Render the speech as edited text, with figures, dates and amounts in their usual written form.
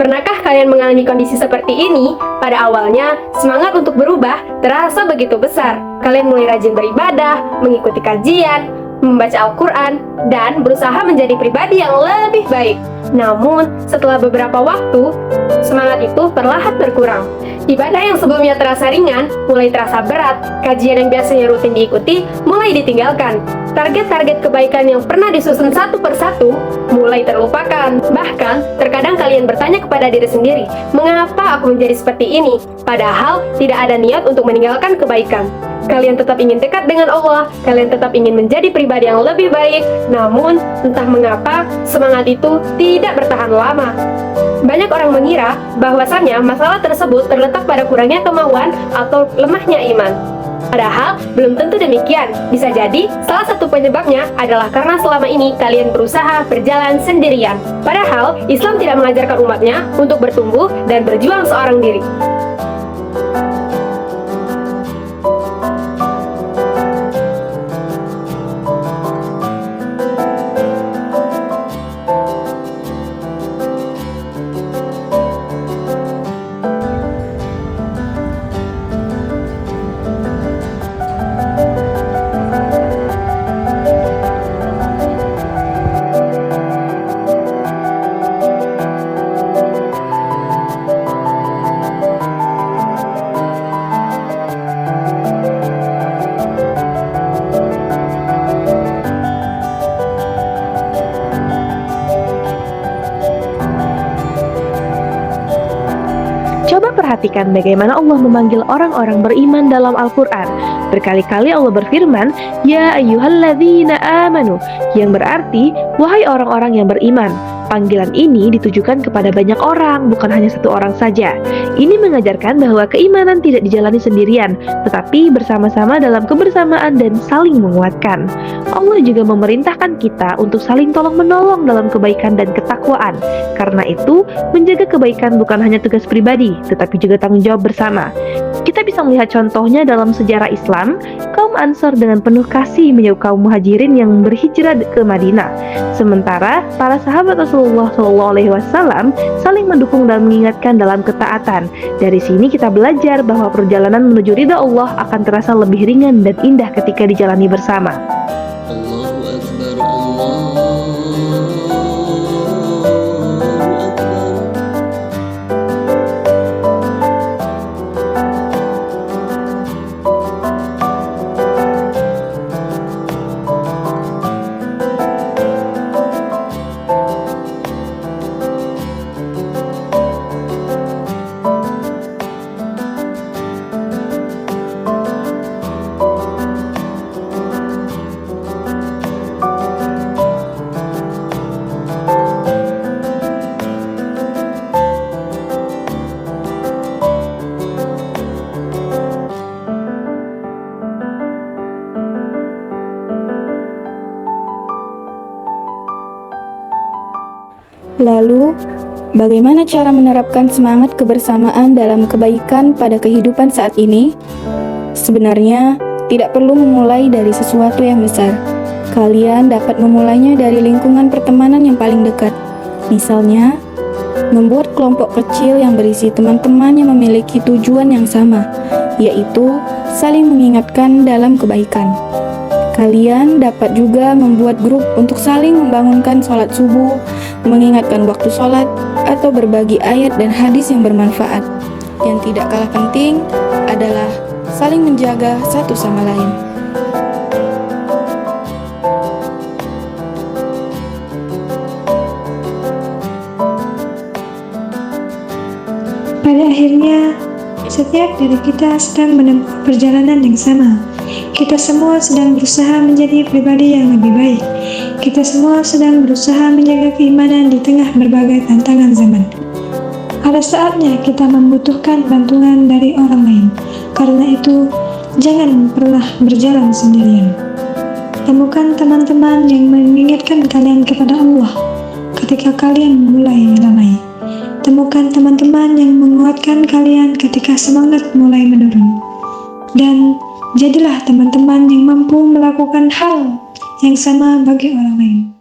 Pernahkah kalian mengalami kondisi seperti ini? Pada awalnya, semangat untuk berubah terasa begitu besar. Kalian mulai rajin beribadah, mengikuti kajian, membaca Al-Quran, dan berusaha menjadi pribadi yang lebih baik. Namun, setelah beberapa waktu, semangat itu perlahan berkurang. Ibadah yang sebelumnya terasa ringan, mulai terasa berat. Kajian yang biasanya rutin diikuti, mulai ditinggalkan. Target-target kebaikan yang pernah disusun satu persatu, mulai terlupakan. Bahkan, terkadang kalian bertanya kepada diri sendiri, mengapa aku menjadi seperti ini? Padahal, tidak ada niat untuk meninggalkan kebaikan. Kalian tetap ingin dekat dengan Allah, kalian tetap ingin menjadi pribadi yang lebih baik, namun entah mengapa semangat itu tidak bertahan lama. Banyak orang mengira bahwasannya masalah tersebut terletak pada kurangnya kemauan atau lemahnya iman. Padahal belum tentu demikian. Bisa jadi salah satu penyebabnya adalah karena selama ini kalian berusaha berjalan sendirian. Padahal Islam tidak mengajarkan umatnya untuk bertumbuh dan berjuang seorang diri. Coba perhatikan bagaimana Allah memanggil orang-orang beriman dalam Al-Quran. Berkali-kali Allah berfirman, Ya ayyuhalladzina amanu, yang berarti, wahai orang-orang yang beriman. Panggilan ini ditujukan kepada banyak orang, bukan hanya satu orang saja. Ini mengajarkan bahwa keimanan tidak dijalani sendirian, tetapi bersama-sama dalam kebersamaan dan saling menguatkan. Allah juga memerintahkan kita untuk saling tolong-menolong dalam kebaikan dan ketakwaan. Karena itu, menjaga kebaikan bukan hanya tugas pribadi, tetapi juga tanggung jawab bersama. Kita bisa melihat contohnya dalam sejarah Islam, kaum Ansor dengan penuh kasih menyukai kaum Muhajirin yang berhijrah ke Madinah. Sementara para sahabat Rasulullah SAW saling mendukung dan mengingatkan dalam ketaatan. Dari sini kita belajar bahwa perjalanan menuju ridha Allah akan terasa lebih ringan dan indah ketika dijalani bersama. Allahu Akbar, Allahu Akbar. Lalu, bagaimana cara menerapkan semangat kebersamaan dalam kebaikan pada kehidupan saat ini? Sebenarnya, tidak perlu memulai dari sesuatu yang besar. Kalian dapat memulainya dari lingkungan pertemanan yang paling dekat. Misalnya, membuat kelompok kecil yang berisi teman-teman yang memiliki tujuan yang sama, yaitu saling mengingatkan dalam kebaikan. Kalian dapat juga membuat grup untuk saling membangunkan sholat subuh, mengingatkan waktu sholat, atau berbagi ayat dan hadis yang bermanfaat. Yang tidak kalah penting adalah saling menjaga satu sama lain. Pada akhirnya, setiap dari kita sedang menempuh perjalanan yang sama. Kita semua sedang berusaha menjadi pribadi yang lebih baik. Kita semua sedang berusaha menjaga keimanan di tengah berbagai tantangan zaman. Ada saatnya kita membutuhkan bantuan dari orang lain. Karena itu, jangan pernah berjalan sendirian. Temukan teman-teman yang mengingatkan kalian kepada Allah ketika kalian mulai lalai. Temukan teman-teman yang menguatkan kalian ketika semangat mulai menurun. Dan jadilah teman-teman yang mampu melakukan hal yang sama bagi orang lain.